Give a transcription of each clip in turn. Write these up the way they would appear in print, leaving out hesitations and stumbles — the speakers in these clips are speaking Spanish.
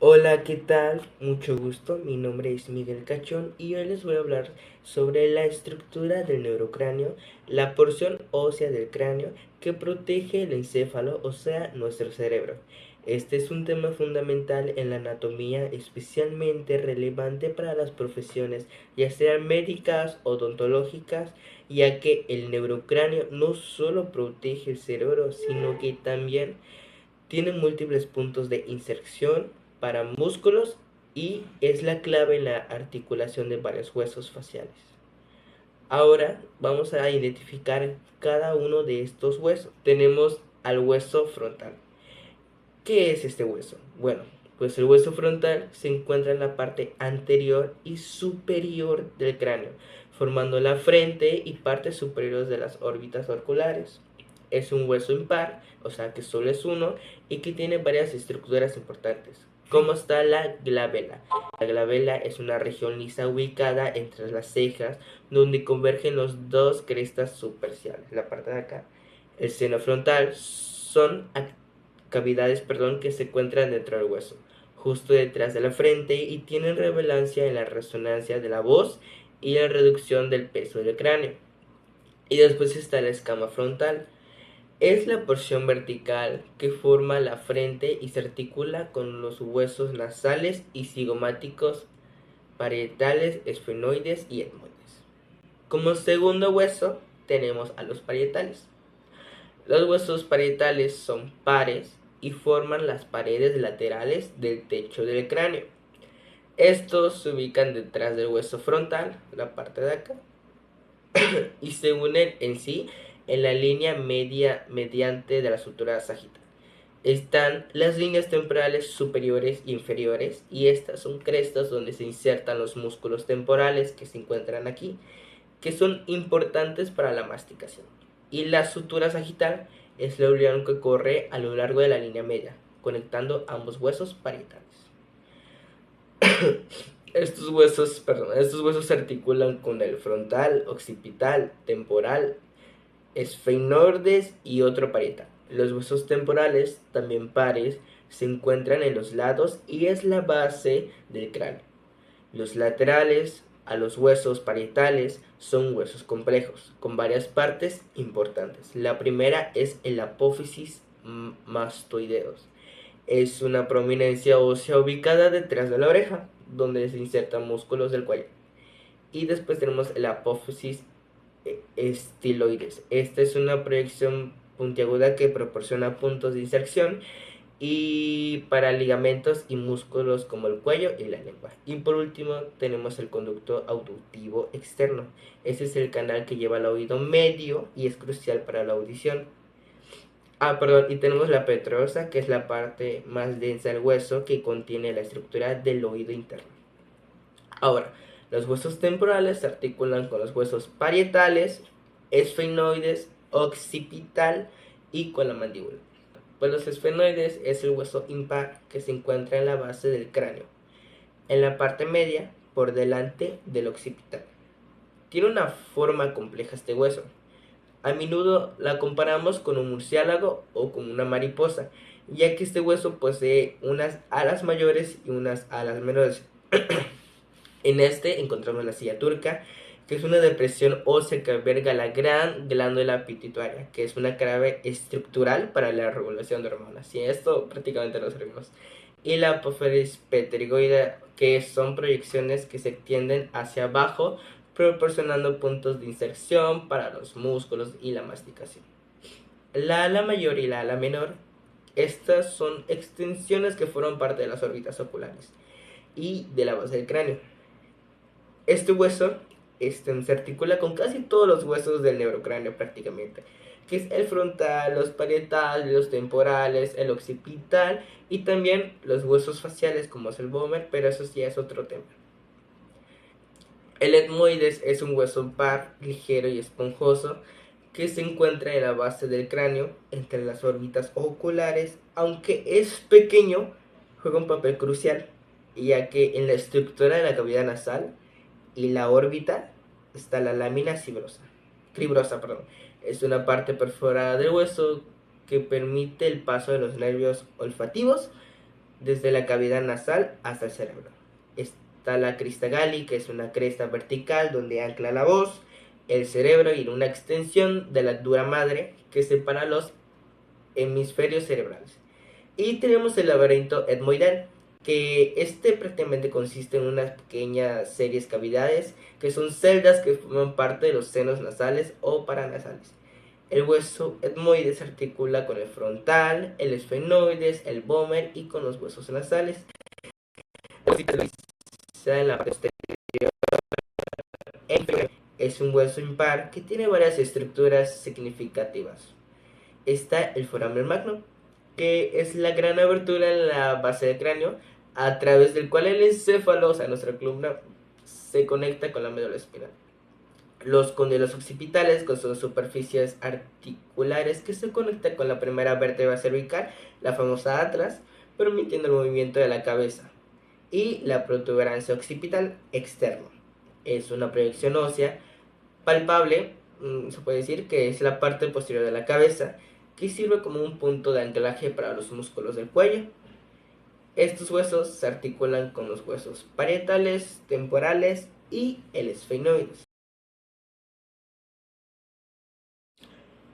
Hola, ¿qué tal? Mucho gusto, mi nombre es Miguel Cachón y hoy les voy a hablar sobre la estructura del neurocráneo, la porción ósea del cráneo que protege el encéfalo, o sea, nuestro cerebro. Este es un tema fundamental en la anatomía, especialmente relevante para las profesiones, ya sean médicas o odontológicas, ya que el neurocráneo no solo protege el cerebro, sino que también tiene múltiples puntos de inserción para músculos y es la clave en la articulación de varios huesos faciales. Ahora vamos a identificar cada uno de estos huesos. Tenemos al hueso frontal. ¿Qué es este hueso? Bueno, pues el hueso frontal se encuentra en la parte anterior y superior del cráneo, formando la frente y partes superiores de las órbitas oculares. Es un hueso impar, o sea que solo es uno, y que tiene varias estructuras importantes. ¿Cómo está la glabela? La glabela es una región lisa ubicada entre las cejas, donde convergen los dos crestas superciales, la parte de acá. El seno frontal son cavidades, que se encuentran dentro del hueso, justo detrás de la frente, y tienen relevancia en la resonancia de la voz y la reducción del peso del cráneo. Y después está la escama frontal. Es la porción vertical que forma la frente y se articula con los huesos nasales y cigomáticos, parietales, esfenoides y etmoides. Como segundo hueso tenemos a los parietales. Los huesos parietales son pares y forman las paredes laterales del techo del cráneo. Estos se ubican detrás del hueso frontal, la parte de acá, y se unen en sí en la línea media mediante de la sutura sagital. Están las líneas temporales superiores e inferiores, y estas son crestas donde se insertan los músculos temporales que se encuentran aquí, que son importantes para la masticación. Y la sutura sagital es la unión que corre a lo largo de la línea media, conectando ambos huesos parietales. Estos huesos se articulan con el frontal, occipital, temporal, esfenoides y otro parietal. Los huesos temporales, también pares, se encuentran en los lados y es la base del cráneo. Los laterales a los huesos parietales son huesos complejos, con varias partes importantes. La primera es el apófisis mastoideus. Es una prominencia ósea ubicada detrás de la oreja, donde se insertan músculos del cuello. Y después tenemos el apófisis estiloides. Esta es una proyección puntiaguda que proporciona puntos de inserción y para ligamentos y músculos como el cuello y la lengua. Y por último tenemos el conducto auditivo externo. Ese es el canal que lleva al oído medio y es crucial para la audición. Y tenemos la petrosa, que es la parte más densa del hueso que contiene la estructura del oído interno. Ahora, los huesos temporales se articulan con los huesos parietales, esfenoides, occipital y con la mandíbula. Pues los esfenoides es el hueso impar que se encuentra en la base del cráneo, en la parte media, por delante del occipital. Tiene una forma compleja este hueso. A menudo la comparamos con un murciélago o con una mariposa, ya que este hueso posee unas alas mayores y unas alas menores. En este encontramos la silla turca, que es una depresión ósea que alberga la gran glándula pituitaria, que es una clave estructural para la regulación de hormonas. Y esto prácticamente lo sabemos. Y la apófisis pterygoidea, que son proyecciones que se extienden hacia abajo, proporcionando puntos de inserción para los músculos y la masticación. La ala mayor y la ala menor, estas son extensiones que forman parte de las órbitas oculares y de la base del cráneo. Este hueso se articula con casi todos los huesos del neurocráneo prácticamente, que es el frontal, los parietales, los temporales, el occipital y también los huesos faciales como es el vomer, pero eso sí es otro tema. El etmoides es un hueso par, ligero y esponjoso que se encuentra en la base del cráneo, entre las órbitas oculares, aunque es pequeño, juega un papel crucial, ya que en la estructura de la cavidad nasal y la órbita está la lámina fibrosa. Es una parte perforada del hueso que permite el paso de los nervios olfativos desde la cavidad nasal hasta el cerebro. Está la crista galli, que es una cresta vertical donde ancla la voz, el cerebro, y una extensión de la dura madre que separa los hemisferios cerebrales. Y tenemos el laberinto etmoidal, que prácticamente consiste en unas pequeñas series cavidades que son celdas que forman parte de los senos nasales o paranasales. El hueso etmoides se articula con el frontal, el esfenoides, el vómer y con los huesos nasales. En la posterior es un hueso impar que tiene varias estructuras significativas. Está el foramen magno, que es la gran abertura en la base del cráneo a través del cual el encéfalo, o sea, nuestra columna, se conecta con la médula espinal. Los cóndilos occipitales, que son superficies articulares que se conectan con la primera vértebra cervical, la famosa atlas, permitiendo el movimiento de la cabeza. Y la protuberancia occipital externa es una proyección ósea palpable, se puede decir que es la parte posterior de la cabeza, que sirve como un punto de anclaje para los músculos del cuello. Estos huesos se articulan con los huesos parietales, temporales y el esfenoides.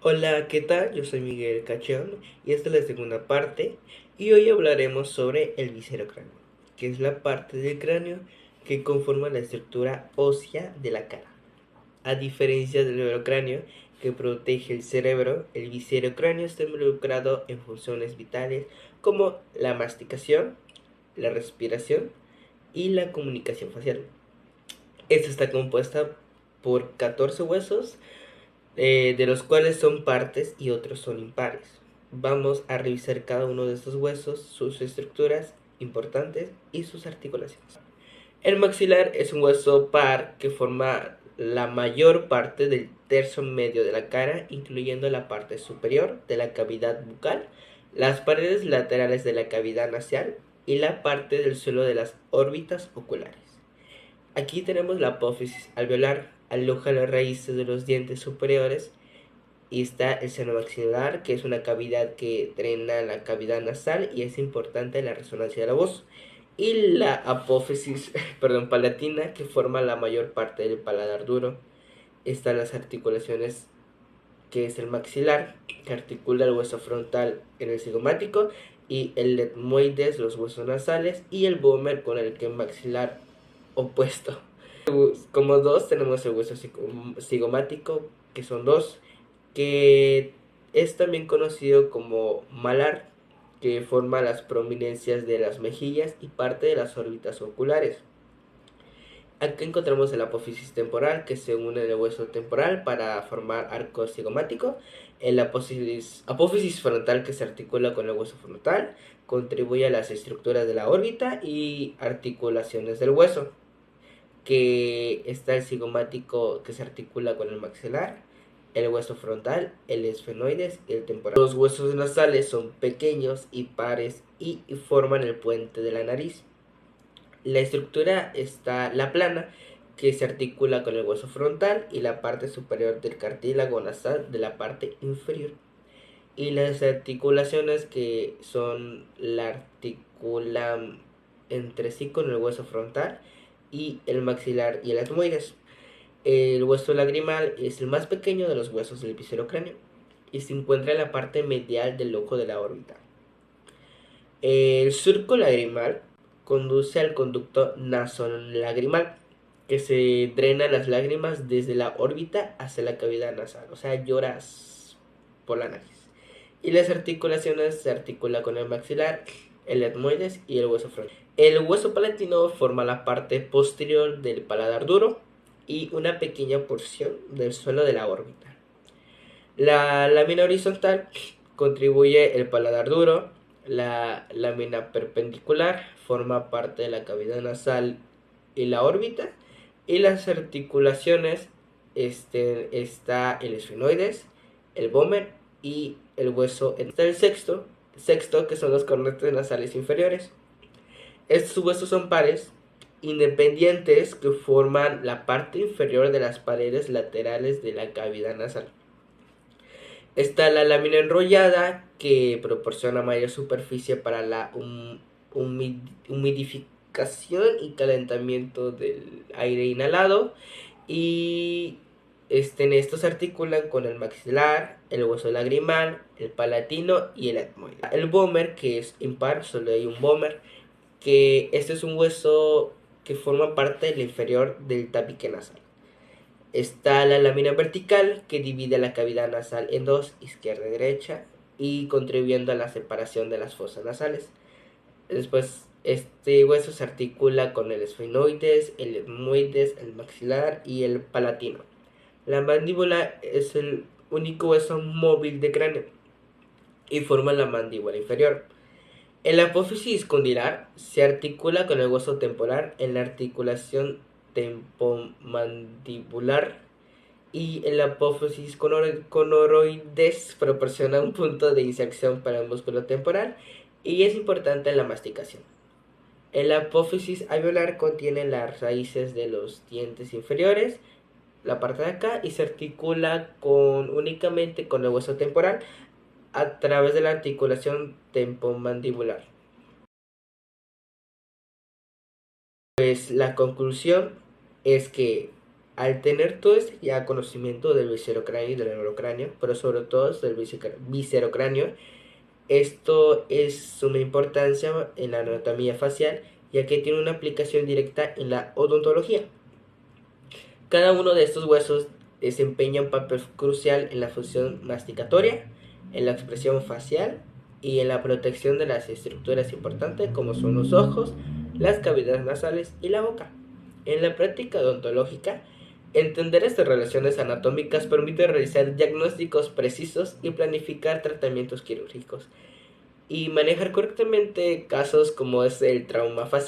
Hola, ¿qué tal? Yo soy Miguel Cachón y esta es la segunda parte, y hoy hablaremos sobre el viscerocráneo, que es la parte del cráneo que conforma la estructura ósea de la cara. A diferencia del neurocráneo, que protege el cerebro, el viscerocráneo está involucrado en funciones vitales como la masticación, la respiración y la comunicación facial. Esta está compuesta por 14 huesos, de los cuales son partes y otros son impares. Vamos a revisar cada uno de estos huesos, sus estructuras importantes y sus articulaciones. El maxilar es un hueso par que forma la mayor parte del tercio medio de la cara, incluyendo la parte superior de la cavidad bucal, las paredes laterales de la cavidad nasal y la parte del suelo de las órbitas oculares. Aquí tenemos la apófisis alveolar, aloja las raíces de los dientes superiores, y está el seno maxilar, que es una cavidad que drena la cavidad nasal y es importante en la resonancia de la voz. Y la apófisis palatina, que forma la mayor parte del paladar duro. Están las articulaciones, que es el maxilar, que articula el hueso frontal en el cigomático, y el etmoides, los huesos nasales, y el vómer con el que maxilar opuesto. Como dos tenemos el hueso cigomático, que son dos, que es también conocido como malar, que forma las prominencias de las mejillas y parte de las órbitas oculares. Aquí encontramos el apófisis temporal, que se une en el hueso temporal para formar arco cigomático. El apófisis frontal, que se articula con el hueso frontal, contribuye a las estructuras de la órbita y articulaciones del hueso. Que está el cigomático, que se articula con el maxilar, el hueso frontal, el esfenoides y el temporal. Los huesos nasales son pequeños y pares y forman el puente de la nariz. La estructura está la plana, que se articula con el hueso frontal y la parte superior del cartílago nasal de la parte inferior. Y las articulaciones, que son la articulan entre sí con el hueso frontal y el maxilar y el etmoides. El hueso lagrimal es el más pequeño de los huesos del viscerocráneo y se encuentra en la parte medial del ojo de la órbita. El surco lagrimal conduce al conducto nasolagrimal, que se drena las lágrimas desde la órbita hacia la cavidad nasal, o sea, lloras por la nariz. Y las articulaciones se articula con el maxilar, el etmoides y el hueso frontal. El hueso palatino forma la parte posterior del paladar duro y una pequeña porción del suelo de la órbita. La lámina horizontal contribuye el paladar duro. La lámina perpendicular forma parte de la cavidad nasal y la órbita. Y las articulaciones, está el esfenoides, el vómer y el hueso. Está el sexto, que son los cornetes nasales inferiores. Estos huesos son pares independientes que forman la parte inferior de las paredes laterales de la cavidad nasal. Está la lámina enrollada, que proporciona mayor superficie para la humidificación y calentamiento del aire inhalado. Y estos se articulan con el maxilar, el hueso lagrimal, el palatino y el etmoide. El vomer, que es impar, solo hay un vomer, que este es un hueso que forma parte del inferior del tabique nasal. Está la lámina vertical, que divide la cavidad nasal en dos, izquierda y derecha, y contribuyendo a la separación de las fosas nasales. Después, este hueso se articula con el esfenoides, el etmoides, el maxilar y el palatino. La mandíbula es el único hueso móvil de cráneo y forma la mandíbula inferior. El apófisis condilar se articula con el hueso temporal en la articulación tempomandibular, y el apófisis conoroides proporciona un punto de inserción para el músculo temporal y es importante en la masticación. El apófisis alveolar contiene las raíces de los dientes inferiores, la parte de acá, y se articula únicamente con el hueso temporal a través de la articulación tempomandibular. Pues la conclusión es que al tener todo este ya conocimiento del viscerocráneo y del neurocráneo, pero sobre todo del viscerocráneo, esto es suma importancia en la anatomía facial, ya que tiene una aplicación directa en la odontología. Cada uno de estos huesos desempeña un papel crucial en la función masticatoria, en la expresión facial y en la protección de las estructuras importantes como son los ojos, las cavidades nasales y la boca. En la práctica odontológica, entender estas relaciones anatómicas permite realizar diagnósticos precisos y planificar tratamientos quirúrgicos y manejar correctamente casos como es el trauma facial.